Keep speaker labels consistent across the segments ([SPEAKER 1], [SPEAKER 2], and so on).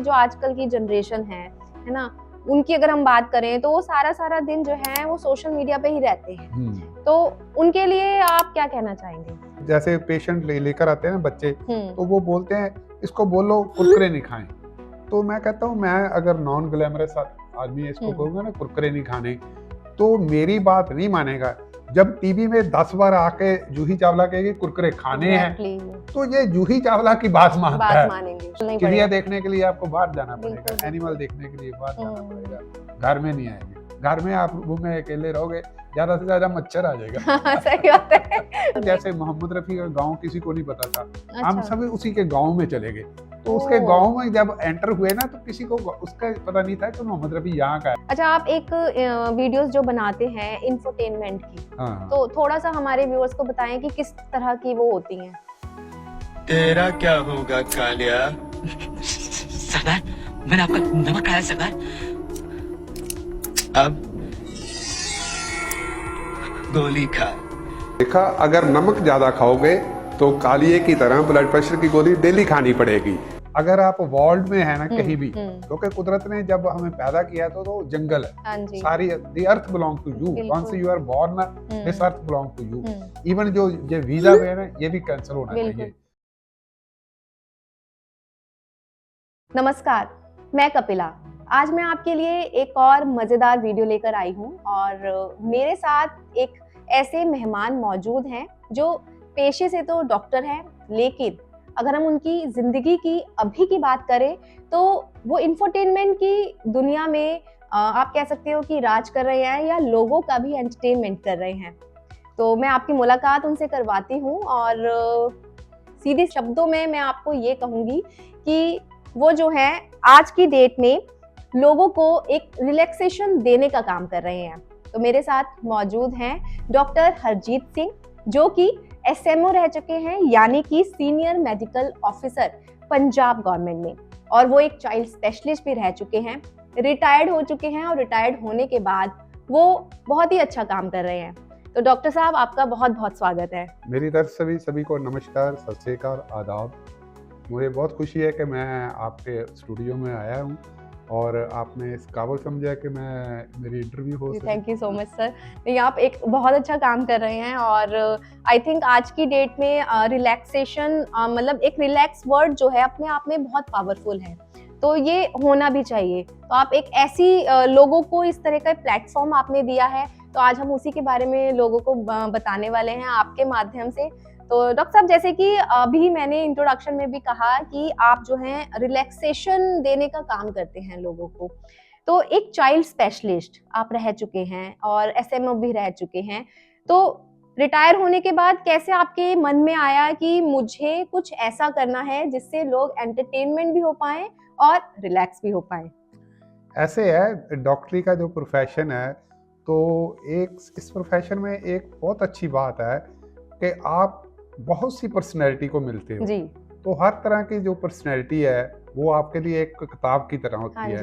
[SPEAKER 1] जो आजकल की जनरेशन है ना, उनकी अगर हम बात करें तो वो सारा दिन जो है वो सोशल मीडिया पे ही रहते हैं। तो उनके लिए आप क्या कहना चाहेंगे?
[SPEAKER 2] जैसे पेशेंट लेकर आते हैं ना बच्चे, तो वो बोलते हैं इसको बोलो कुरकुरे नहीं खाएं। तो मैं कहता हूँ, मैं अगर नॉन ग्लैमरस आदमी इसको कहूँगा ना कुरकुरे नहीं खाने, तो मेरी बात नहीं मानेगा। जब टीवी में 10 बार आके जूही चावला कहेगी कुरकुरे खाने हैं, तो ये जूही चावला की बात मानता है। चिड़िया देखने के लिए आपको बाहर जाना पड़ेगा, एनिमल देखने के लिए बाहर जाना पड़ेगा, घर में नहीं आएंगे। घर में आप रूम में अकेले रहोगे, ज्यादा से ज्यादा मच्छर आ जाएगा।
[SPEAKER 1] सही बात है।
[SPEAKER 2] जैसे मोहम्मद रफी का गांव किसी को नहीं पता था, हम सभी उसी के गांव में चले गए। तो उसके गांव में जब एंटर हुए ना, तो किसी को उसका पता नहीं था कि मोहम्मद रफी यहाँ का है।
[SPEAKER 1] अच्छा, आप एक वीडियोस जो बनाते हैं इंफोटेनमेंट की, तो थोड़ा सा हमारे व्यूअर्स को बताएं कि किस तरह की वो होती हैं।
[SPEAKER 3] तेरा क्या होगा कालिया?
[SPEAKER 4] सरदार, मैंने आपका नमक खाया सरदार।
[SPEAKER 3] अब गोली खा।
[SPEAKER 2] देखा, अगर नमक ज्यादा खाओगे तो कालिए की तरह ब्लड प्रेशर की गोली डेली खानी पड़ेगी। अगर आप वर्ल्ड में है ना कहीं भी, क्योंकि कुदरत ने जब हमें पैदा किया तो जंगल है, सारी the earth belong to you, once you are born this earth belong to you. Even जो ये वीजा है ना, ये भी कैंसिल होना चाहिए।
[SPEAKER 1] नमस्कार, मैं कपिला। आज मैं आपके लिए एक और मजेदार वीडियो लेकर आई हूँ और मेरे साथ एक ऐसे मेहमान मौजूद हैं जो पेशे से तो डॉक्टर हैं, लेकिन अगर हम उनकी जिंदगी की अभी की बात करें तो वो इंफोटेनमेंट की दुनिया में आप कह सकते हो कि राज कर रहे हैं या लोगों का भी एंटरटेनमेंट कर रहे हैं। तो मैं आपकी मुलाकात उनसे करवाती हूँ और सीधे शब्दों में मैं आपको ये कहूँगी कि वो जो है आज की डेट में लोगों को एक रिलैक्सेशन देने का काम कर रहे हैं। तो मेरे साथ मौजूद हैं डॉक्टर हरजीत सिंह, जो कि SMO रह चुके हैं, यानी कि senior medical officer Punjab government में, और वो एक चाइल्ड स्पेशलिस्ट भी रह चुके हैं, रिटायर्ड हो चुके हैं और रिटायर्ड होने के बाद वो बहुत ही अच्छा काम कर रहे हैं। तो डॉक्टर साहब, आपका बहुत बहुत स्वागत है।
[SPEAKER 2] मेरी तरफ से सभी को नमस्कार, सत श्री अकाल, आदाब। मुझे बहुत खुशी है कि मैं आपके स्टूडियो में आया हूँ और आपने इस काबिल समझा कि मैं मेरी इंटरव्यू हो सके।
[SPEAKER 1] Thank you so much sir. नहीं, आप एक बहुत अच्छा काम कर रहे हैं और आई थिंक आज की डेट में रिलैक्सेशन मतलब एक रिलैक्स वर्ड जो है अपने आप में बहुत पावरफुल है, तो ये होना भी चाहिए। तो आप एक ऐसी लोगों को इस तरह का प्लेटफॉर्म आपने दिया है, तो आज हम उसी के बारे में लोगों को बताने वाले हैं आपके माध्यम से। तो डॉक्टर साहब, जैसे कि अभी मैंने इंट्रोडक्शन में भी कहा कि आप जो हैं रिलैक्सेशन देने का काम करते हैं लोगों को, तो एक चाइल्ड स्पेशलिस्ट आप रह चुके हैं और SMO भी रह चुके हैं। तो रिटायर होने के बाद कैसे आपके मन में आया कि मुझे कुछ ऐसा करना है जिससे लोग एंटरटेनमेंट भी हो पाए और रिलैक्स भी हो पाए?
[SPEAKER 2] ऐसे है, डॉक्टरी का जो प्रोफेशन है, तो एक इस प्रोफेशन में एक बहुत अच्छी बात है कि आप बहुत सी पर्सनैलिटी को मिलते हो
[SPEAKER 1] जी।
[SPEAKER 2] तो हर तरह की जो पर्सनैलिटी है वो आपके लिए एक किताब की तरह होती है।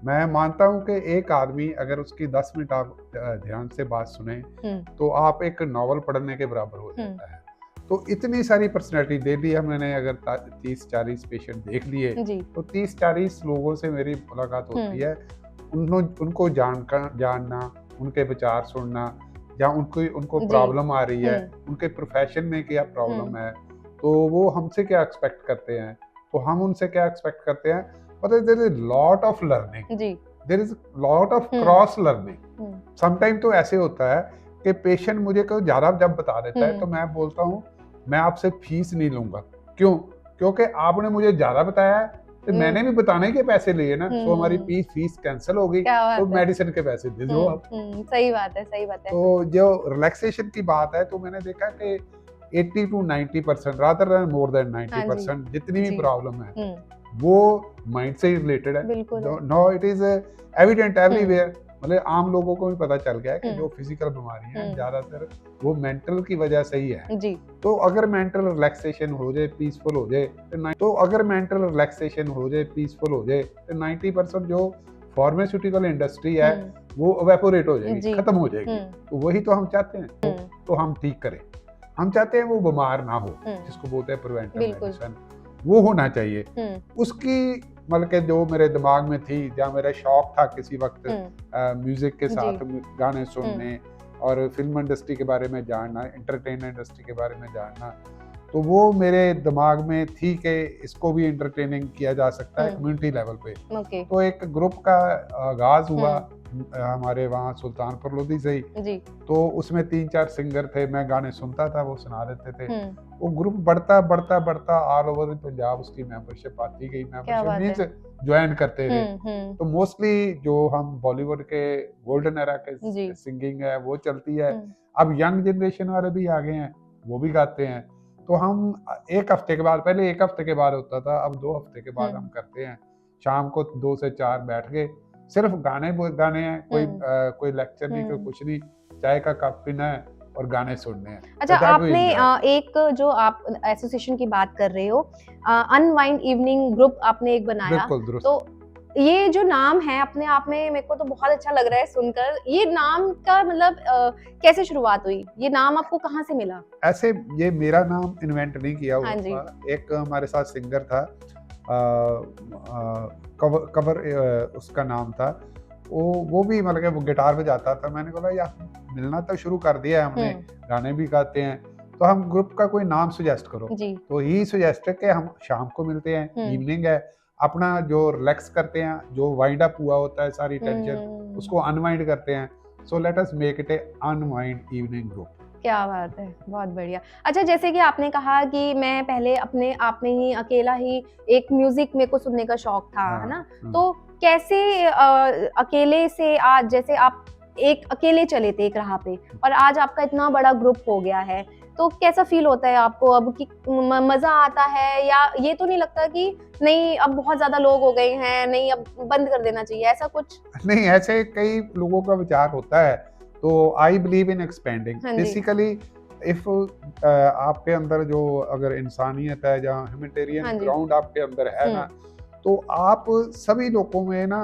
[SPEAKER 2] मैं मानता हूँ कि एक आदमी अगर उसकी 10 मिनट आप ध्यान से बात सुने तो आप एक नॉवल पढ़ने के बराबर हो जाता है। तो इतनी सारी पर्सनैलिटी डेली हमने अगर 30-40 पेशेंट देख लिए तो 30-40 लोगों से मेरी मुलाकात होती है। उनको जानना, उनके विचार सुनना, या उनको प्रॉब्लम आ रही है, उनके प्रोफेशन में क्या प्रॉब्लम है, तो वो हमसे क्या एक्सपेक्ट करते हैं, तो हम उनसे क्या एक्सपेक्ट करते हैं। मतलब there is lot of learning, there is lot of cross learning. Sometime तो ऐसे होता है कि पेशेंट मुझे कोई ज्यादा जब बता देता है तो मैं बोलता हूँ मैं आपसे फीस नहीं लूंगा। क्यों? क्योंकि आपने मुझे ज्यादा बताया है, तो मैंने भी बताने के पैसे लिए ना, तो हमारी फीस कैंसिल हो गई, तो मेडिसिन के पैसे दे दो आप।
[SPEAKER 1] सही बात है, सही बात है।
[SPEAKER 2] तो जो रिलैक्सेशन की बात है, तो मैंने देखा कि 80 to 90% rather than more than 90% जितनी भी प्रॉब्लम है वो माइंड से ही रिलेटेड है। No it is evident everywhere, मतलब आम लोगों को भी पता चल गया है कि जो फिजिकल बीमारी है ज्यादातर वो मेंटल की वजह से ही है। तो अगर मेंटल रिलैक्सेशन हो जाए, पीसफुल हो जाए, तो अगर मेंटल रिलैक्सेशन हो जाए, पीसफुल हो जाए, तो 90% जो फार्मास्यूटिकल इंडस्ट्री है वो इवेपोरेट हो जाएगी, खत्म हो जाएगी। तो वही तो हम चाहते हैं, तो हम ठीक करें। हम चाहते हैं वो बीमार ना हो, जिसको बोलते हैं प्रिवेंटिव मेडिसिन, वो होना चाहिए। उसकी मतलब के जो मेरे दिमाग में थी, जहाँ मेरा शौक था किसी वक्त म्यूजिक के साथ गाने सुनने और फिल्म इंडस्ट्री के बारे में जानना, एंटरटेनमेंट इंडस्ट्री के बारे में जानना, तो वो मेरे दिमाग में थी कि इसको भी एंटरटेनिंग किया जा सकता है कम्युनिटी लेवल पे। तो एक ग्रुप का आगाज हुआ हमारे वहाँ सुल्तानपुर लोधी से ही। तो उसमें 3-4 सिंगर थे, मैं गाने सुनता था, वो सुना देते थे। वो ग्रुप बढ़ता बढ़ता बढ़ता ऑल ओवर पंजाब उसकी मेंबरशिप आती गई। मेंबरशिप मींस ज्वाइन करते रहे। तो मोस्टली जो हम बॉलीवुड के गोल्डन एरा के सिंगिंग है वो चलती है। अब यंग जनरेशन वाले भी आ गए हैं, वो भी गाते हैं। तो हम एक हफ्ते के बाद, पहले एक हफ्ते के बाद होता था, अब 2 हफ्ते के बाद हम करते हैं। शाम को 2 से 4 बैठ के सिर्फ गाने हैं, कोई लेक्चर नहीं, कोई कुछ नहीं, चाय का कप पीना है और गाने सुनने हैं।
[SPEAKER 1] अच्छा, आपने एक जो आप एसोसिएशन की बात कर रहे हो, अनवाइंड इवनिंग ग्रुप आपने एक बनाया, तो ये जो नाम है अपने आप में मेरे को तो बहुत अच्छा लग रहा है सुनकर। ये नाम का मतलब कैसे शुरुआत हुई? ये नाम आपको कहाँ से मिला?
[SPEAKER 2] ऐसे ये मेरा नाम इन्वेंट नहीं किया हुआ था। एक हमारे साथ सिंगर था, कवर उसका नाम था, वो भी मतलब वो गिटार बजाता था। मैंने बोला यार मिलना तो शुरू कर दिया है हमने, गाने भी गाते हैं, तो हम ग्रुप का कोई नाम सुजेस्ट करो। तो ही सुजेस्ट है कि हम शाम को मिलते हैं, इवनिंग है, अपना जो रिलैक्स करते हैं, जो वाइंड अप हुआ होता है सारी टेंशन, उसको अनवाइंड करते हैं। So let us make it A unwind evening group.
[SPEAKER 1] क्या बात है, बहुत बढ़िया। अच्छा, जैसे कि आपने कहा कि मैं पहले अपने आप में ही अकेला ही एक म्यूजिक मेरे को सुनने का शौक था, है ना? तो कैसे अकेले से आज, जैसे आप एक अकेले चले थे एक राह पे और आज आपका इतना बड़ा ग्रुप हो गया है, तो कैसा फील होता है आपको अब कि मजा आता है, या ये तो नहीं लगता कि नहीं अब बहुत ज्यादा लोग हो गए हैं, नहीं अब बंद कर देना चाहिए, ऐसा कुछ?
[SPEAKER 2] नहीं, ऐसे कई लोगों का विचार होता है। तो I believe in expanding basically. If आपके अंदर जो अगर इंसानियत है, जहाँ ह्यूमैनिटेरियन ग्राउंड आपके अंदर है ना, तो आप सभी लोगों में ना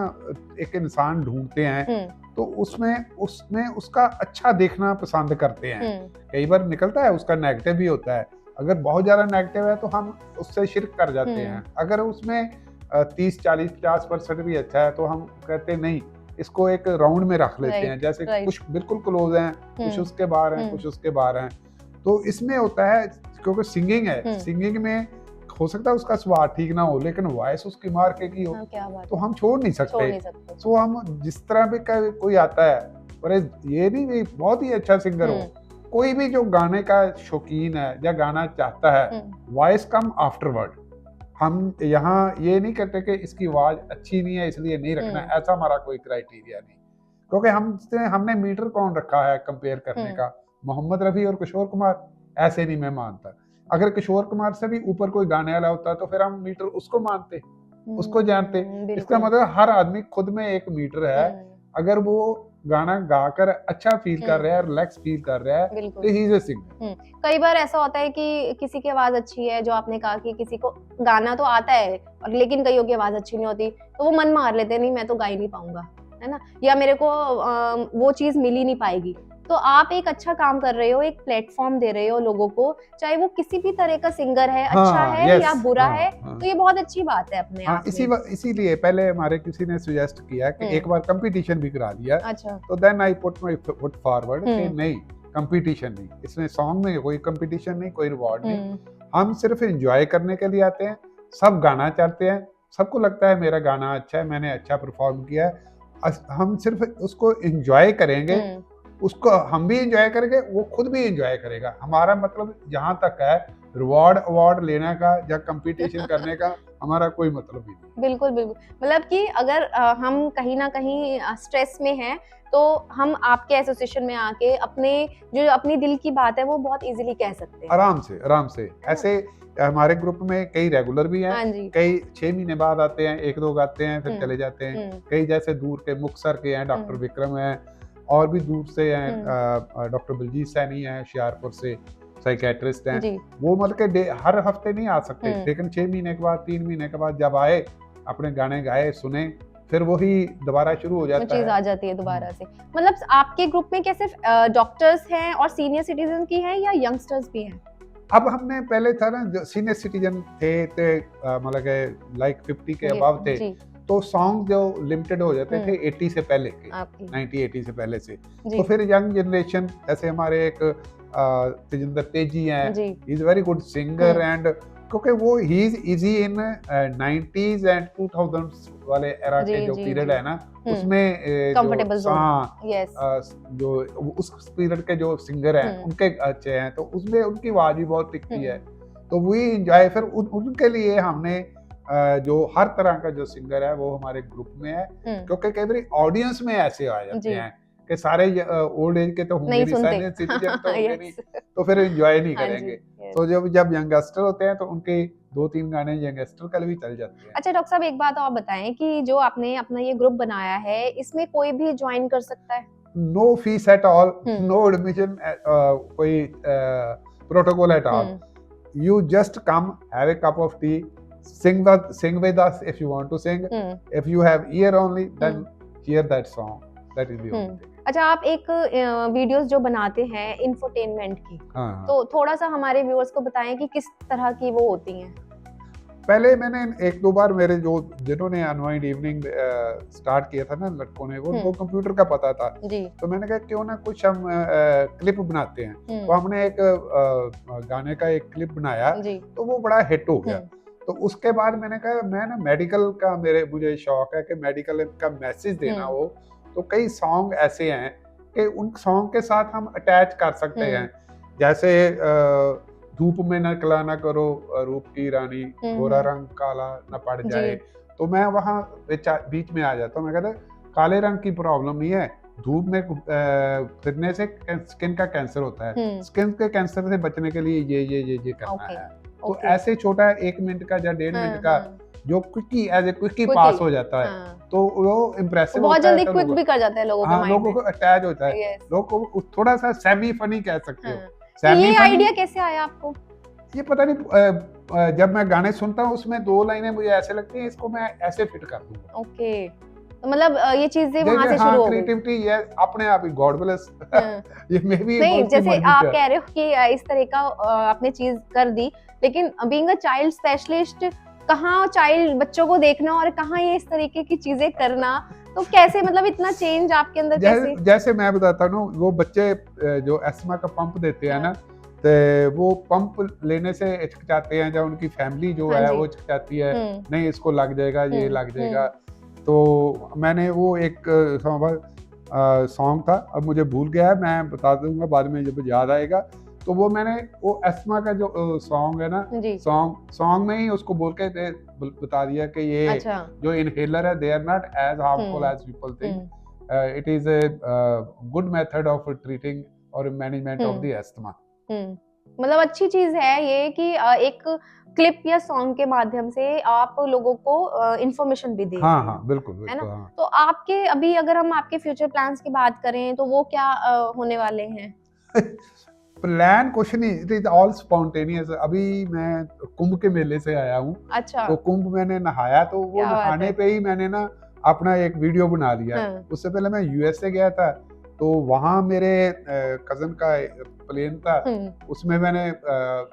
[SPEAKER 2] एक इंसान ढूंढते हैं, तो उसमें उसका अच्छा देखना पसंद करते हैं। कई बार निकलता है उसका नेगेटिव भी होता है, अगर बहुत ज्यादा नेगेटिव है तो हम उससे शिरक कर जाते हैं। अगर उसमें 30, 40, 50% भी अच्छा है तो हम कहते नहीं, इसको एक राउंड में रख लेते हैं। जैसे कुछ बिल्कुल क्लोज हैं, कुछ उसके बाहर हैं, कुछ उसके बाहर हैं। तो इसमें होता है क्योंकि सिंगिंग है, सिंगिंग में हो सकता है उसका स्वाद ठीक ना हो, लेकिन वॉइस उसकी मार के की हो, तो हम छोड़ नहीं सकते। तो हम जिस तरह भी कोई आता है, और ये नहीं बहुत ही अच्छा सिंगर हो, कोई भी जो गाने का शौकीन है या गाना चाहता है, वॉइस कम आफ्टरवर्ड। हम यहाँ ये नहीं कहते कि इसकी आवाज अच्छी नहीं है इसलिए नहीं रखना, ऐसा हमारा कोई क्राइटेरिया नहीं, क्योंकि हमने मीटर कौन रखा है कंपेयर करने का, मोहम्मद रफी और किशोर कुमार, ऐसे नहीं मैं मानता। अगर किशोर कुमार से भी ऊपर कोई गाने वाला होता तो फिर हम मीटर उसको मानते, उसको जानते। इसका मतलब हर आदमी खुद में एक मीटर है, अगर वो गाना गाकर अच्छा फील कर रहा है, रिलैक्स फील कर रहा है, तो ही इज अ सिंगर।
[SPEAKER 1] कई बार ऐसा होता है कि किसी की आवाज अच्छी है, जो आपने कहा कि किसी को गाना तो आता है और लेकिन कईयों की आवाज अच्छी नहीं होती, तो वो मन मार लेते, नहीं मैं तो गा ही नहीं पाऊंगा, है ना, या मेरे को वो चीज मिल ही नहीं पाएगी। तो आप एक अच्छा काम कर रहे हो, एक प्लेटफॉर्म दे रहे हो लोगों को, चाहे वो किसी भी तरह का सिंगर है, अच्छा है या बुरा है, तो ये बहुत अच्छी बात है अपने आप में।
[SPEAKER 2] इसीलिए पहले हमारे किसी ने सुजेस्ट किया कि एक बार कंपटीशन भी करा दिया।
[SPEAKER 1] अच्छा।
[SPEAKER 2] तो then I put my foot forward कि नहीं, कंपटीशन नहीं, इसमें सॉन्ग में कोई कंपटीशन नहीं, कोई रिवॉर्ड नहीं, हम सिर्फ एंजॉय करने के लिए आते हैं। सब गाना चाहते हैं, सबको लगता है मेरा गाना अच्छा है, मैंने अच्छा परफॉर्म किया है, हम सिर्फ उसको एंजॉय करेंगे, उसको हम भी एंजॉय करेंगे, वो खुद भी एंजॉय करेगा। हमारा मतलब जहाँ तक है रिवॉर्ड अवार्ड लेने का या कंपटीशन करने का हमारा कोई मतलब ही नहीं।
[SPEAKER 1] बिल्कुल बिल्कुल, मतलब कि अगर हम कहीं ना कहीं स्ट्रेस में हैं तो हम आपके एसोसिएशन में आके अपनी दिल की बात है वो बहुत इजीली कह सकते हैं,
[SPEAKER 2] आराम से। ऐसे हमारे ग्रुप में कई रेगुलर भी हैं, कई 6 महीने बाद आते हैं, 1-2 गाते हैं फिर चले जाते हैं। कई जैसे दूर के मुक्तसर के हैं, डॉक्टर विक्रम हैं, और भी दूर से हैं, डॉक्टर बलजीत सैनी हैं हुशियारपुर से, साइकेट्रिस्ट हैं। वो मतलब के हर हफ्ते नहीं आ सकते, लेकिन 6 महीने के बाद, 3 महीने के बाद जब आए, अपने गाने गाए, सुने, फिर वही दोबारा शुरू हो जाता है,
[SPEAKER 1] चीज आ जाती है दोबारा से। मतलब आपके ग्रुप में क्या सिर्फ डॉक्टर्स हैं और सीनियर सिटीजन की हैं या यंगस्टर्स भी हैं?
[SPEAKER 2] अब हमने पहले था ना जो सीनियर सिटीजन थे मतलब के लाइक 50 के अबव थे, तो सॉन्ग जो लिमिटेड हो जाते थे 80 से पहले के, 1980 से पहले से। तो फिर यंग जनरेशन, जैसे हमारे एक तेजिंदर तेजी हैं, he is very good singer, and क्योंकि वो he is easy in 90s and 2000s वाले एरा के जो पीरियड है ना, उसमें
[SPEAKER 1] कंफर्टेबल
[SPEAKER 2] जो उस पीरियड के जो सिंगर हैं उनके अच्छे हैं, तो उसमें उनकी आवाज भी बहुत दिखती है, तो वो एंजॉय। फिर उनके लिए हमने जो हर तरह का जो सिंगर है वो हमारे ग्रुप में है, क्योंकि कई बार ऑडियंस में ऐसे आ जाते हैं कि सारे ओल्ड एज के तो होंगे नहीं, सीनियर सिटीजन तो होंगे नहीं, तो फिर एंजॉय नहीं करेंगे। तो जब यंगस्टर होते हैं तो उनके 2-3 गाने यंगस्टर के लिए भी चल जाते हैं।
[SPEAKER 1] अच्छा डॉक्टर साहब, एक बात और बताएं कि जो आपने अपना ये ग्रुप बनाया है, इसमें कोई भी ज्वाइन कर सकता है?
[SPEAKER 2] No fees at all, no admission, कोई protocol at all. You just come, have a cup of tea, sing with us if you want to sing. If you have ear only, then hear that song. That is the only thing.
[SPEAKER 1] अच्छा, आप एक videos जो बनाते हैं infotainment की, तो थोड़ा सा हमारे व्यूअर्स को बताएं कि किस तरह की वो होती हैं।
[SPEAKER 2] पहले मैंने 1-2 बार मेरे जिन्होंने अनवाइंड इवनिंग स्टार्ट किया था ना लड़कों ने, वो उनको कंप्यूटर का पता था जी। तो मैंने कहा क्यों ना कुछ हम क्लिप बनाते हैं, तो हमने एक गाने का एक क्लिप बनाया जी। तो वो बड़ा हिट हो गया। तो उसके बाद मैंने कहा मैं ना मेडिकल का मुझे शौक है कि मेडिकल का मैसेज देना हो, तो कई सॉन्ग ऐसे हैं कि उन सॉन्ग के साथ हम अटैच कर सकते हैं, जैसे धूप में न कला ना करो रूप की रानी, गोरा रंग काला न पड़ जाए, तो मैं वहाँ बीच में आ जाता हूँ। मैं कहता काले रंग की प्रॉब्लम नहीं है, धूप में फिरने से स्किन का कैंसर होता है, स्किन के कैंसर से बचने के लिए ये करना है। तो ऐसे छोटा 1 मिनट का या 1.5 मिनट का जो क्विकी पास हो जाता है, तो वो इम्प्रेसिव
[SPEAKER 1] बहुत जल्दी क्विक भी कर जाता है लोगों के माइंड में, लोगों
[SPEAKER 2] को अटैच होता है, लोगों को थोड़ा सा सेमी फनी कह सकते हो।
[SPEAKER 1] ये आइडिया कैसे आया आपको?
[SPEAKER 2] ये पता नहीं, जब मैं गाने सुनता हूँ उसमें 2 लाइनें मुझे ऐसे लगती हैं, इसको मैं ऐसे फिट कर दूंगा।
[SPEAKER 1] ओके, तो मतलब ये चीजें वहां से शुरू हो गई।
[SPEAKER 2] क्रिएटिविटी ये अपने आप ही गॉड ब्लेस ये मे बी
[SPEAKER 1] नहीं, जैसे आप कह रहे हो कि इस तरह का आपने चीज कर दी, लेकिन बीइंग अ चाइल्ड स्पेशलिस्ट, कहाँ चाइल्ड बच्चों को देखना और कहाँ ये इस तरीके की चीजें करना, तो कैसे मतलब इतना चेंज आपके अंदर कैसे?
[SPEAKER 2] जैसे मैं बताता हूँ, वो बच्चे जो अस्थमा का पंप देते हैं ना, तो वो पंप लेने से हिचकिचाते हैं, जब उनकी फैमिली जो है वो हिचकिचाती है, नहीं इसको लग जाएगा, ये लग जाएगा। तो मैंने वो एक सॉन्ग था, अब मुझे भूल गया है, मैं बता दूंगा बाद में जब याद आएगा। तो वो मैंने वो अस्थमा का जो सॉन्ग है ना, सॉन्ग में ही उसको बोल के बता दिया कि ये जो इनहेलर है, they are not as harmful as people think, it is a good method of treating और मैनेजमेंट ऑफ द अस्थमा।
[SPEAKER 1] मतलब अच्छी चीज है ये कि एक क्लिप या सॉन्ग के माध्यम से आप लोगों को इंफॉर्मेशन भी दे रहे हैं।
[SPEAKER 2] हाँ, बिल्कुल,
[SPEAKER 1] है ना?
[SPEAKER 2] हाँ।
[SPEAKER 1] तो आपके अभी अगर हम आपके फ्यूचर प्लान्स की बात करें तो वो क्या होने वाले हैं?
[SPEAKER 2] प्लान कुछ नहीं, इट इज ऑल स्पॉन्टेनियस। अभी मैं कुंभ के मेले से आया हूँ।
[SPEAKER 1] अच्छा।
[SPEAKER 2] तो कुंभ मैंने नहाया, तो वो नहाने पे ही मैंने ना अपना एक वीडियो बना लिया। उससे पहले मैं यूएसए गया था, तो वहाँ मेरे कजन का प्लेन था, उसमें मैंने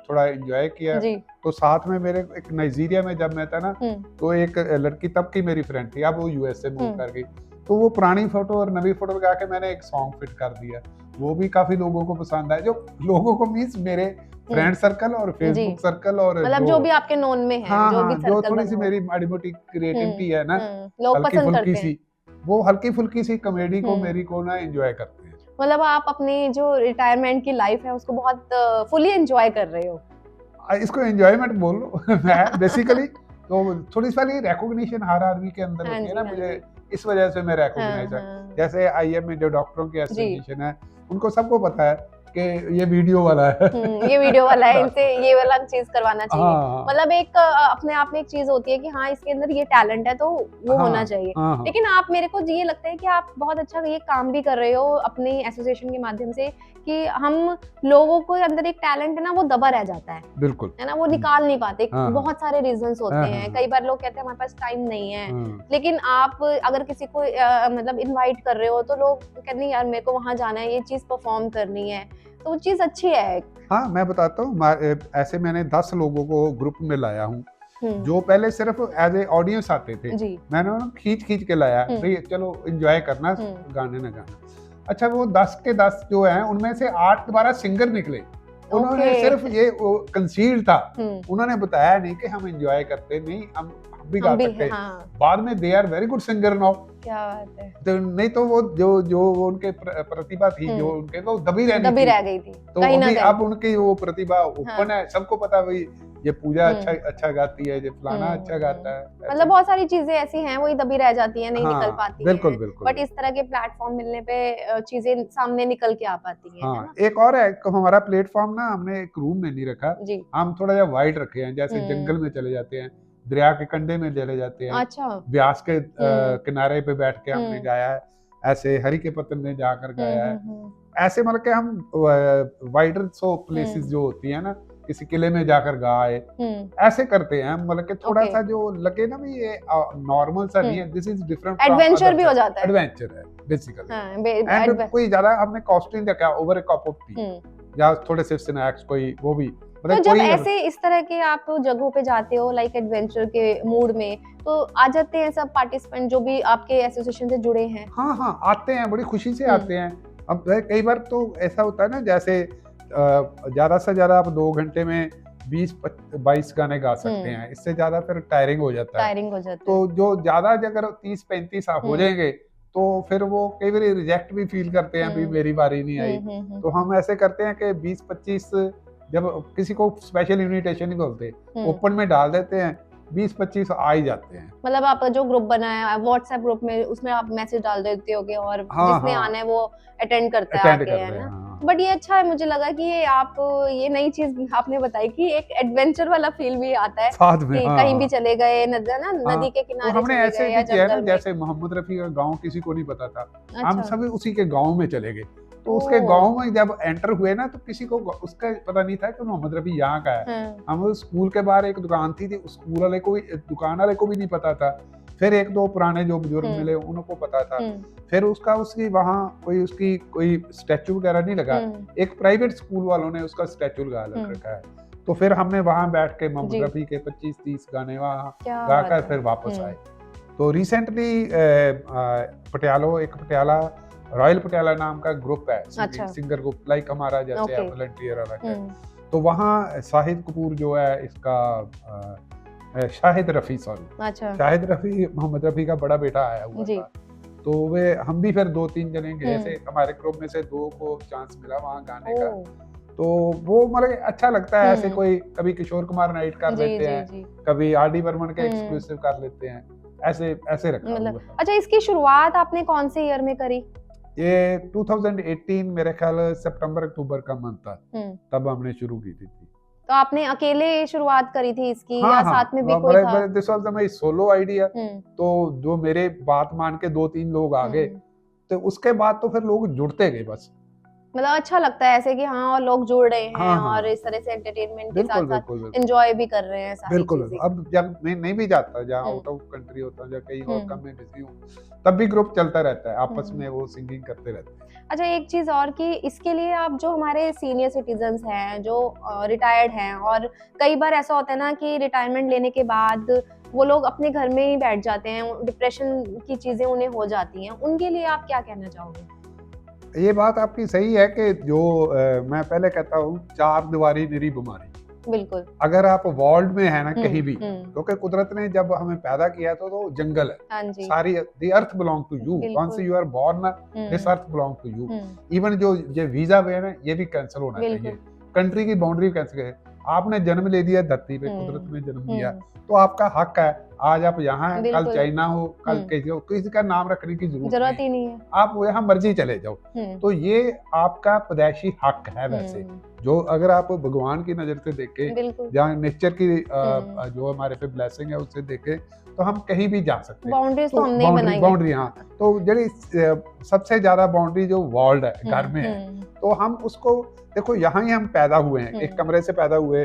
[SPEAKER 2] थोड़ा एंजॉय किया। तो साथ में मेरे एक नाइजीरिया में जब मैं था ना, तो एक लड़की तब की मेरी फ्रेंड थी, अब वो यूएसए मूव कर गई। तो वो पुरानी फोटो और नवी फोटो लगा के मैंने एक सॉन्ग फिट कर दिया, वो भी काफी लोगों को पसंद आया। जो लोगों को मींस मेरे फ्रेंड सर्कल और फेसबुक सर्कल और
[SPEAKER 1] मतलब जो भी आपके नोन में है,
[SPEAKER 2] हाँ, जो थोड़ी सी मेरी माड़ी मोटी क्रिएटिविटी है ना, हल्की फुल्की सी, वो हल्की फुल्की सी कॉमेडी को मेरी को ना एंजॉय करते हैं।
[SPEAKER 1] मतलब आप अपनी जो रिटायरमेंट की लाइफ है उसको बहुत फुली एंजॉय कर रहे हो।
[SPEAKER 2] इसको एंजॉयमेंट बोल लो मैं बेसिकली। तो थोड़ी सी रिकॉग्निशन हर आदमी के अंदर होती है ना, मुझे इस वजह से मैं रिकॉग्नाइज जैसे आईएम में जो डॉक्टरों की एसोसिएशन है, उनको सबको पता है कि ये वीडियो वाला है
[SPEAKER 1] ये वीडियो वाला है, इनसे ये वाला चीज करवाना चाहिए। मतलब एक अपने आप में एक चीज होती है कि हाँ इसके अंदर ये टैलेंट है तो वो होना चाहिए। लेकिन आप, मेरे को ये लगता है कि आप बहुत अच्छा ये काम भी कर रहे हो अपनी एसोसिएशन के माध्यम से, कि हम लोगों को अंदर एक टैलेंट है ना, वो दबा रह जाता है,
[SPEAKER 2] बिल्कुल है
[SPEAKER 1] ना, वो निकाल नहीं पाते। बहुत सारे रीजंस होते हैं, कई बार लोग कहते हैं हमारे पास टाइम नहीं है, लेकिन आप अगर किसी को मतलब इनवाइट कर रहे हो तो लोग कहते हैं यार मेरे को वहां जाना है, ये चीज परफॉर्म करनी है, तो वो चीज अच्छी है।
[SPEAKER 2] हाँ, मैं बताता हूँ, ऐसे मैंने 10 लोगों को ग्रुप में लाया हूँ जो पहले सिर्फ एज ए ऑडियंस आते थे।
[SPEAKER 1] जी।
[SPEAKER 2] मैंने उन्हें खींच के लाया, भाई चलो एंजॉय करना, गाने ना गाना। अच्छा, वो 10 के 10 जो हैं उनमें से 8 दोबारा सिंगर निकले। उन्होंने सिर्फ ये कंसील था, उन्होंने बताया नहीं कि हम एंजॉय करते नहीं, हम भी गा सकते हैं। हाँ। बाद में they are very good singer now. क्या बात है। तो नहीं तो वो जो उनके प्रतिभा थी, जो उनके वो दबी रह गई थी। तो अभी अब उनकी वो प्रतिभा ओपन है, सबको पता भाई ये पूजा अच्छा गाती है, ये फलाना अच्छा गाता है।
[SPEAKER 1] मतलब बहुत सारी चीजें ऐसी हैं वही दबी रह जाती हैं, नहीं निकल पाती हैं।
[SPEAKER 2] बिल्कुल।
[SPEAKER 1] बट इस तरह के प्लेटफॉर्म मिलने पे चीजें सामने निकल के आ पाती हैं।
[SPEAKER 2] हाँ, एक और है, हमारा प्लेटफॉर्म ना हमने एक रूम में नहीं रखा, हम थोड़ा सा वाइड रखे हैं, जैसे जंगल में चले जाते हैं, दरिया के कंढे में चले जाते हैं। अच्छा। ब्यास के किनारे पे बैठ के हमने गाया है, ऐसे हरी के पत्तन में जाकर गाया है, ऐसे मतलब कि हम वाइडर सो प्लेसेस जो होती है ना, किसी किले में जाकर गाए, ऐसे करते हैं। मतलब कि थोड़ा सा जो लगे ना भी ये नॉर्मल सा नहीं है, दिस इज डिफरेंट,
[SPEAKER 1] एडवेंचर भी हो जाता है,
[SPEAKER 2] एडवेंचर है बेसिकली। एंड कोई ज्यादा हमने कॉस्ट नहीं रखा, over A cup of T या थोड़े से स्नैक्स, कोई वो भी।
[SPEAKER 1] तो जब ऐसे इस तरह के आप जगहों पे जाते हो लाइक एडवेंचर के मूड में, तो आ जाते हैं सब पार्टिसिपेंट जो भी आपके एसोसिएशन से जुड़े हैं? हाँ,
[SPEAKER 2] आते हैं, बड़ी खुशी से आते हैं। अब कई बार तो ऐसा होता है ना, जैसे ज्यादा से ज्यादा आप 2 घंटे में 20-22 गाने गा सकते हैं, इससे ज्यादा फिर टायरिंग हो जाता है। तो जो ज्यादा अगर 30-35 हो जाएंगे तो फिर वो कई बार रिजेक्ट भी फील करते हैं, अभी मेरी बारी नहीं आई। तो हम ऐसे करते हैं कि 20-25 जब किसी को स्पेशल इन्विटेशन नहीं बोलते, ओपन में डाल देते हैं, 20-25 आ ही जाते हैं।
[SPEAKER 1] मतलब आप जो ग्रुप बनाया है व्हाट्सएप ग्रुप में, उसमें आप मैसेज डाल देते होगे और जिसने आना है वो अटेंड करता है आके, है ना? बट ये अच्छा है, मुझे लगा कि ये नई चीज आपने बताई कि एक एडवेंचर वाला फील भी आता है
[SPEAKER 2] साथ में।
[SPEAKER 1] कहीं भी चले गए नदी के किनारे,
[SPEAKER 2] तो हमने ऐसे भी किया ना, जैसे मोहम्मद रफी का गाँव किसी को नहीं पता था, हम सभी उसी के गाँव में चले गए। तो उसके गांव में जब एंटर हुए ना, तो किसी को उसका पता नहीं था कि मोहम्मद रफी यहाँ का है। हम स्कूल के बाहर एक दुकान थी, स्कूल वाले को भी, दुकान वाले को भी नहीं पता था। फिर 1-2 पुराने जो बुजुर्ग मिले उनको पता था। फिर उसकी वहाँ कोई स्टैचू वगैरह नहीं लगा, एक प्राइवेट स्कूल वालों ने उसका स्टैचू लगा रखा है। तो फिर हमने वहाँ बैठ के मोहम्मद रफी के 25-30 गाने वहाँ गाकर फिर वापस आए। तो रिसेंटली पटियाला रॉयल पटियाला नाम का ग्रुप है, सिंगर ग्रुप, लाइक हमारा जैसे वॉलंटियर अलग है। तो वहाँ शाहिद कपूर जो है, इसका शाहिद रफी शाहिद रफी मोहम्मद रफी का बड़ा बेटा आया हुआ था। तो वे हम भी फिर 2-3 जने गए थे, हमारे ग्रुप में से 2 को चांस मिला वहाँ गाने का। तो वो मतलब अच्छा लगता है। ऐसे कोई कभी किशोर कुमार नाइट कर लेते हैं, कभी आर.डी. बर्मन के एक्सक्लूसिव कर लेते हैं, ऐसे रखा हुआ।
[SPEAKER 1] अच्छा, इसकी शुरुआत आपने कौन से ईयर में करी?
[SPEAKER 2] ये 2018 मेरे ख्याल सितंबर-अक्टूबर का मंथ था, तब हमने शुरू की थी।
[SPEAKER 1] तो आपने अकेले शुरुआत करी थी इसकी या साथ में भी कोई था?
[SPEAKER 2] This was my solo idea. तो जो मेरे बात मान के 2-3 लोग आ गए, तो उसके बाद तो फिर लोग जुड़ते गए बस।
[SPEAKER 1] मतलब अच्छा लगता है ऐसे कि हाँ, और लोग जुड़ रहे हैं और इस तरह से एंटरटेनमेंट के साथ एंजॉय भी कर रहे हैं सारी चीजें।
[SPEAKER 2] अब जब नहीं भी जाता, जहाँ आउट ऑफ कंट्री होता, या कहीं और काम में बिजी हूँ, तब भी ग्रुप चलता रहता है, आपस में वो सिंगिंग करते रहते हैं।
[SPEAKER 1] अच्छा, एक चीज और कि इसके लिए आप जो हमारे सीनियर सिटीजन्स हैं, जो रिटायर्ड हैं, और कई बार ऐसा होता है ना कि रिटायरमेंट लेने के बाद वो लोग अपने घर में ही बैठ जाते हैं, डिप्रेशन की चीजें उन्हें हो जाती हैं, उनके लिए आप क्या कहना चाहोगे?
[SPEAKER 2] ये बात आपकी सही है कि जो मैं पहले कहता हूँ, 4 दीवारी निरी बीमारी।
[SPEAKER 1] बिल्कुल।
[SPEAKER 2] अगर आप वर्ल्ड में है ना कहीं भी, क्योंकि कुदरत ने जब हमें पैदा किया तो जंगल है, सारी the earth belong to you, once you are born this earth belong to you. Even जो ये वीजा वे है ये भी कैंसिल होना चाहिए, कंट्री की बाउंड्री कैंसिल है। आपने जन्म ले दिया धरती पे, कुदरत ने जन्म दिया, तो आपका हक है। आज आप यहाँ हैं, कल चाइना हो, कल किसी का नाम रखने की जरूरत ही नहीं है, आप यहाँ मर्जी चले जाओ। तो ये आपका पैदाइशी हक है। वैसे जो अगर आप भगवान की नजर से देखें, जहाँ नेचर की जो हमारे पे ब्लेसिंग है उससे देखें, तो हम कहीं भी जा सकते हैं। बाउंड्री हाँ, तो जड़ी सबसे ज्यादा बाउंड्री जो वर्ल्ड है घर में है, तो हम उसको देखो, यहाँ ही हम पैदा हुए हैं, एक कमरे से पैदा हुए,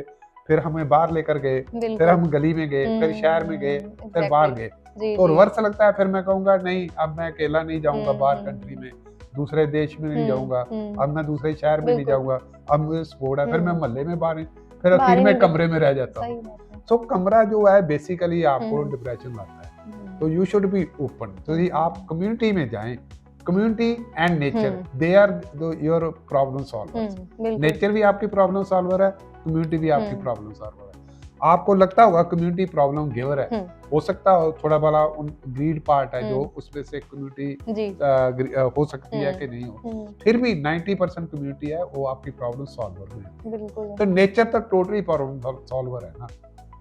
[SPEAKER 2] फिर हमें बाहर लेकर गए, फिर हम गली में गए, फिर शहर में गए, फिर बाहर गए। तो रिवर्स लगता है, फिर मैं कहूँगा नहीं, अब मैं अकेला नहीं जाऊंगा बाहर कंट्री में, दूसरे देश में नहीं जाऊंगा, अब मैं दूसरे शहर में नहीं जाऊंगा, अब मुझे स्पोर्ट है, फिर मैं मोहल्ले में बाहर फिर आखिर में कमरे में रह जाता हूँ। तो कमरा जो है बेसिकली आपको डिप्रेशन लाता है। तो यू शुड बी ओपन। तो आप कम्युनिटी में जाएं, community and nature, they are your problem solvers. Nature भी आपकी प्रॉब्लम सॉल्वर है, कम्युनिटी भी आपकी प्रॉब्लम सॉल्वर है। आपको लगता होगा कम्युनिटी प्रॉब्लम गिवर है, हो सकता हो थोड़ा बड़ा उन ग्रीड पार्ट है जो उसमें से कम्युनिटी हो सकती है कि नहीं हो, फिर भी 90% कम्युनिटी है वो आपकी प्रॉब्लम सॉल्वर है। तो नेचर तो टोटली प्रॉब्लम सॉल्वर है ना,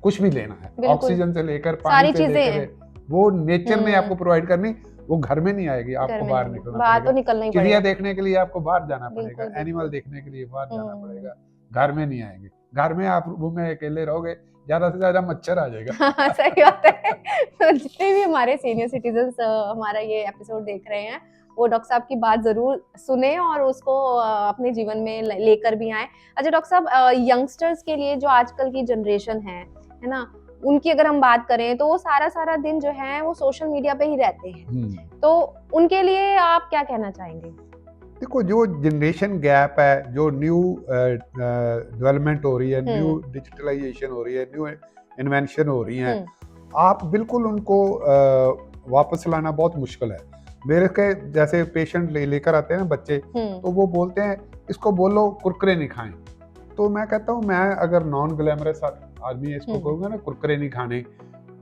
[SPEAKER 2] कुछ भी लेना है, ऑक्सीजन से लेकर पानी से लेकर वो नेचर ने आपको प्रोवाइड करनी। वो घर में नहीं आएगी, आपको बाहर निकलना पड़ेगा। चिड़िया देखने के लिए आपको बाहर जाना पड़ेगा, एनिमल देखने के लिए बाहर जाना पड़ेगा, घर में नहीं आएंगे। घर में आप रूम में अकेले रहोगे, ज्यादा से ज्यादा मच्छर आ जाएगा।
[SPEAKER 1] सही बात है। तो जितने भी हमारे सीनियर सिटीजन्स हमारा ये एपिसोड देख रहे हैं, वो डॉक्टर साहब की बात जरूर सुने और उसको अपने जीवन में लेकर भी आए। अच्छा डॉक्टर साहब, यंगस्टर्स के लिए जो आजकल की जनरेशन है ना, उनकी अगर हम बात करें तो वो सारा दिन जो है वो सोशल मीडिया पे ही रहते हैं, तो उनके लिए आप क्या कहना चाहेंगे?
[SPEAKER 2] देखो, जो जनरेशन गैप है, जो न्यू डेवलपमेंट हो रही है, न्यू डिजिटलाइजेशन हो रही है, न्यू इन्वेंशन हो रही है, आप बिल्कुल उनको वापस लाना बहुत मुश्किल है। मेरे के जैसे पेशेंट लेकर आते हैं ना बच्चे, तो वो बोलते हैं इसको बोलो कुरकुरे नहीं खाएं। तो मैं कहता हूँ, मैं अगर नॉन ग्लैमरस आदमी है इसको कहूँगा ना कुरकुरे नहीं खाने,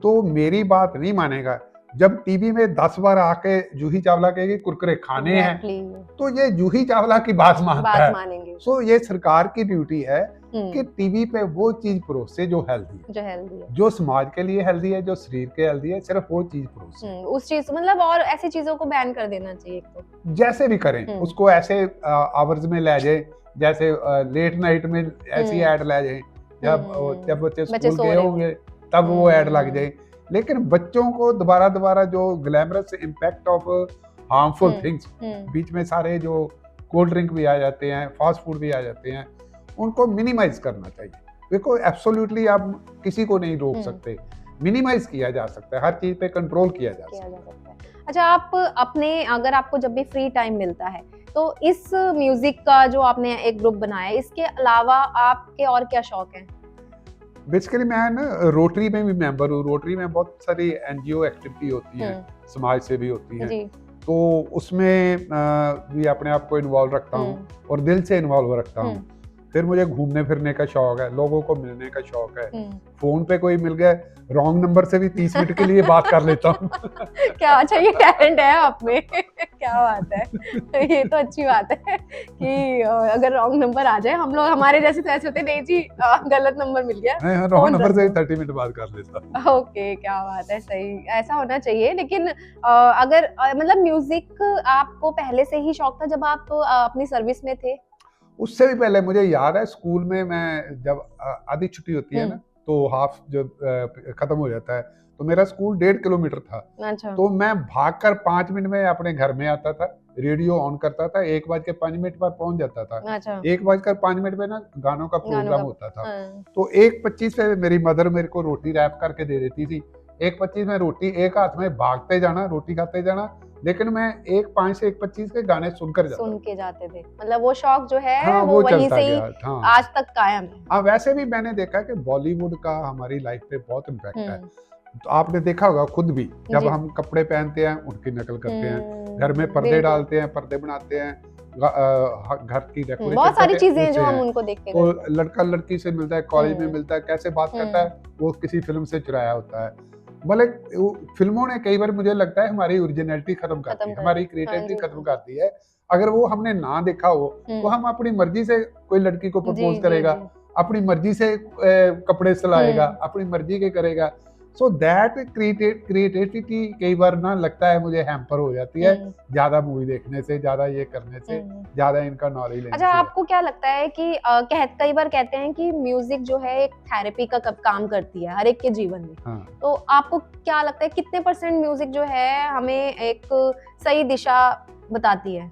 [SPEAKER 2] तो मेरी बात नहीं मानेगा। जब टीवी में 10 बार आके जूही चावला कहेगी कुरकुरे खाने हैं, तो ये जूही चावला की बात मानता है। सो ये सरकार की ड्यूटी है कि टीवी पे वो चीज परोसे जो हेल्दी है, जो समाज के लिए हेल्दी है, जो शरीर के हेल्दी है, सिर्फ वो चीज परोसे।
[SPEAKER 1] उस चीज मतलब, और ऐसी चीजों को बैन कर देना चाहिए। तो
[SPEAKER 2] जैसे भी करें उसको ऐसे आवर्स में ले जाए, जैसे लेट नाइट में ऐसी ऐड ले जाए, जब बच्चे स्कूल गए होंगे तब वो ऐड लग जाए। लेकिन बच्चों को दोबारा जो glamorous impact of harmful things, बीच में सारे जो कोल्ड ड्रिंक भी आ जाते हैं, फास्ट फूड भी आ जाते हैं, उनको मिनिमाइज करना चाहिए। देखो, एब्सोल्युटली आप किसी को नहीं रोक सकते, मिनिमाइज किया जा सकता है, हर चीज पे कंट्रोल किया जा सकता है।
[SPEAKER 1] अच्छा, आप अपने, अगर आपको जब भी फ्री टाइम मिलता है तो इस म्यूजिक का जो आपने एक ग्रुप बनाया, इसके अलावा आपके और क्या शौक हैं?
[SPEAKER 2] बेसिकली मैं ना रोटरी में भी मेंबर हूँ। रोटरी में बहुत सारी एनजीओ एक्टिविटी होती है, समाज से भी होती है, तो उसमें भी अपने आप को इन्वॉल्व रखता हूँ और दिल से इन्वॉल्व रखता हूँ। फिर मुझे घूमने फिरने का शौक है, लोगों को मिलने का शौक है। फोन पे कोई मिल गया रॉन्ग नंबर से भी 30 मिनट के लिए बात कर लेता हूँ।
[SPEAKER 1] क्या अच्छा, ये टैलेंट है आप में। क्या बात है, ये तो अच्छी बात है कि अगर रॉन्ग नंबर आ जाए, हम लोग हमारे जैसे तो ऐसे होते नहीं जी, गलत नंबर मिल गया,
[SPEAKER 2] रॉन्ग नंबर से 30 मिनट बात कर लेता हूँ।
[SPEAKER 1] ओके, क्या बात है, सही, ऐसा होना चाहिए। लेकिन अगर मतलब म्यूजिक आपको पहले से ही शौक था जब आप अपनी सर्विस में थे?
[SPEAKER 2] उससे भी पहले मुझे याद है, स्कूल में मैं जब आधी छुट्टी होती है ना, तो हाफ जब खत्म हो जाता है, तो मेरा स्कूल 1.5 किलोमीटर था।
[SPEAKER 1] अच्छा।
[SPEAKER 2] तो मैं भागकर 5 मिनट में अपने घर में आता था, रेडियो ऑन करता था, 1:05 पर पहुंच जाता था।
[SPEAKER 1] अच्छा।
[SPEAKER 2] 1:05 में ना गानों का प्रोग्राम होता था। तो 1:25 पे मेरी मदर मेरे को रोटी रैप करके दे देती थी। 1:25 में रोटी एक हाथ में भागते जाना, रोटी खाते जाना, लेकिन मैं 1:05 से 1:25 के गाने सुन के जाते थे।
[SPEAKER 1] मतलब वो शौक जो है, हाँ, वो वहीं से ही आज तक कायम है।
[SPEAKER 2] हाँ, वैसे भी मैंने देखा कि बॉलीवुड का हमारी लाइफ पे बहुत इम्पैक्ट है। तो आपने देखा होगा खुद भी, जब हम कपड़े पहनते हैं उनकी नकल करते हैं, घर में पर्दे डालते हैं, पर्दे बनाते हैं, घर की डेकोरेशन,
[SPEAKER 1] बहुत सारी चीजें हैं जो हम उनको देखते हैं।
[SPEAKER 2] तो लड़का लड़की से मिलता है, कॉलेज में मिलता है, कैसे बात करता है, वो किसी फिल्म से चुराया होता है। भले फिल्मों ने कई बार मुझे लगता है हमारी ओरिजिनलिटी खत्म करती है, हमारी क्रिएटिविटी खत्म करती है। अगर वो हमने ना देखा हो तो हम अपनी मर्जी से कोई लड़की को प्रपोज करेगा, अपनी मर्जी से कपड़े सिलाएगा, अपनी मर्जी के करेगा। सो दैट क्रिएटिविटी कई बार ना लगता है मुझे हैम्पर हो जाती है, ज्यादा मूवी देखने से, ज्यादा ये करने से, ज्यादा इनका नॉलेज लेने से।
[SPEAKER 1] अच्छा, आपको क्या लगता है कि कई बार कहते हैं कि म्यूजिक जो है एक थेरेपी का काम करती है हर एक के जीवन में। हाँ। तो आपको क्या लगता है कितने % म्यूजिक जो है हमें एक सही दिशा बताती है?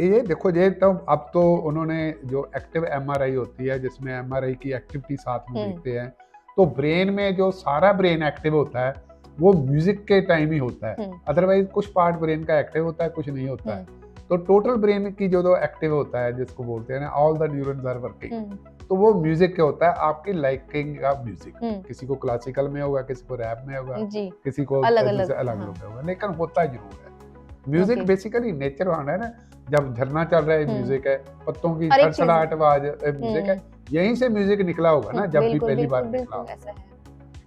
[SPEAKER 2] ये देखो, ये तो अब तो उन्होंने जो एक्टिव MRI होती है, जिसमें MRI की एक्टिविटी साथ में देखते हैं, तो ब्रेन में जो सारा ब्रेन एक्टिव होता है वो म्यूजिक के टाइम ही होता है। अदरवाइज कुछ पार्ट ब्रेन का एक्टिव होता है, कुछ नहीं होता है। तो टोटल ब्रेन की जो एक्टिव होता है, जिसको बोलते हैं ना all the neurons are working, तो वो म्यूजिक क्या होता है, आपकी लाइकिंग का म्यूजिक। किसी को क्लासिकल में होगा, किसी को रैप में होगा, किसी को अलग अलग होगा, लेकिन होता जरूर है म्यूजिक। बेसिकली नेचर है ना, जब झरना चल रहा है म्यूजिक है, पत्तों की सड़सड़ाहट आवाज म्यूजिक है, यहीं से म्यूजिक निकला होगा ना जब भी पहली बार निकला।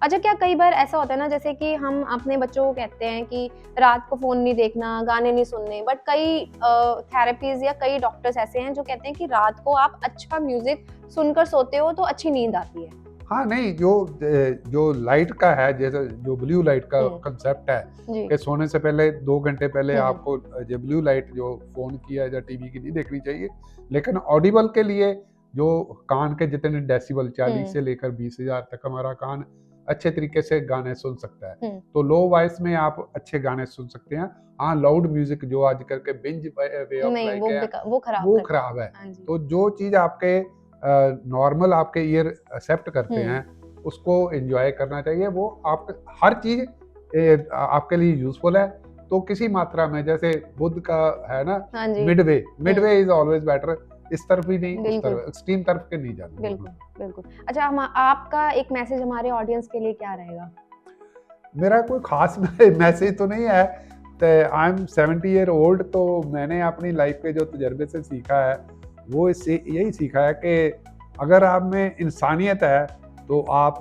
[SPEAKER 1] अच्छा, क्या कई बार ऐसा होता है ना, जैसे कि हम अपने बच्चों को कहते हैं कि रात को फोन नहीं देखना, गाने नहीं सुनने, बट कई थेरेपीज या कई डॉक्टर्स ऐसे हैं जो कहते हैं कि रात को आप अच्छा म्यूजिक सुनकर सोते हो तो अच्छी नींद आती है।
[SPEAKER 2] हाँ नहीं, जो लाइट का है, जैसे जो ब्लू लाइट का कंसेप्ट है कि सोने से पहले 2 घंटे पहले आपको जो ब्लू लाइट जो फोन की है या टीवी की नहीं देखनी चाहिए, लेकिन ऑडिबल के लिए जो कान के जितने डेसिबल 40 से लेकर 20,000 तक हमारा कान अच्छे तरीके से गाने सुन सकता है, तो लो वॉइस में आप अच्छे गाने सुन सकते हैं। हाँ, लाउड म्यूजिक जो आजकल के बिंज वे ऑफ लाइक है वो खराब है। तो जो चीज आपके नॉर्मल आपके ईयर एक्सेप्ट करते हैं उसको एंजॉय करना चाहिए। वो आप हर चीज आपके लिए यूजफुल है, तो किसी मात्रा में, जैसे बुद्ध का है ना मिडवे इज ऑलवेज बेटर, इस तरफ भी नहीं, उस तरफ एक्सट्रीम तरफ के नहीं जाना।
[SPEAKER 1] बिल्कुल बिल्कुल। अच्छा, हम आपका एक मैसेज हमारे ऑडियंस के लिए क्या रहेगा?
[SPEAKER 2] मेरा कोई खास मैसेज तो नहीं है, आई एम 70 ईयर ओल्ड, तो मैंने अपनी लाइफ के जो तजर्बे से सीखा है वो इससे यही सीखा है कि अगर आप में इंसानियत है तो आप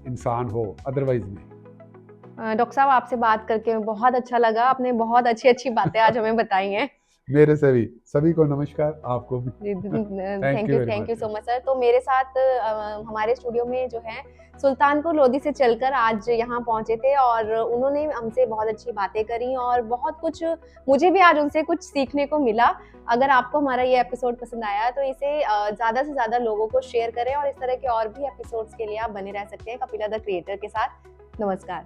[SPEAKER 2] इंसान हो, अदरवाइज नहीं।
[SPEAKER 1] डॉक्टर साहब, आपसे बात करके बहुत अच्छा लगा, आपने बहुत अच्छी बातें आज हमें बताई हैं।
[SPEAKER 2] मेरे से भी सभी को नमस्कार, आपको भी
[SPEAKER 1] thank you so much sir. तो मेरे साथ हमारे स्टूडियो में जो है सुल्तानपुर लोधी से चलकर आज यहाँ पहुंचे थे और उन्होंने हमसे बहुत अच्छी बातें करी और बहुत कुछ मुझे भी आज उनसे कुछ सीखने को मिला। अगर आपको हमारा ये एपिसोड पसंद आया तो इसे ज़्यादा से ज़्यादा लोगों को शेयर करें और इस तरह के और भी एपिसोड्स के लिए आप बने रह सकते हैं कपिला द क्रिएटर के साथ। नमस्कार।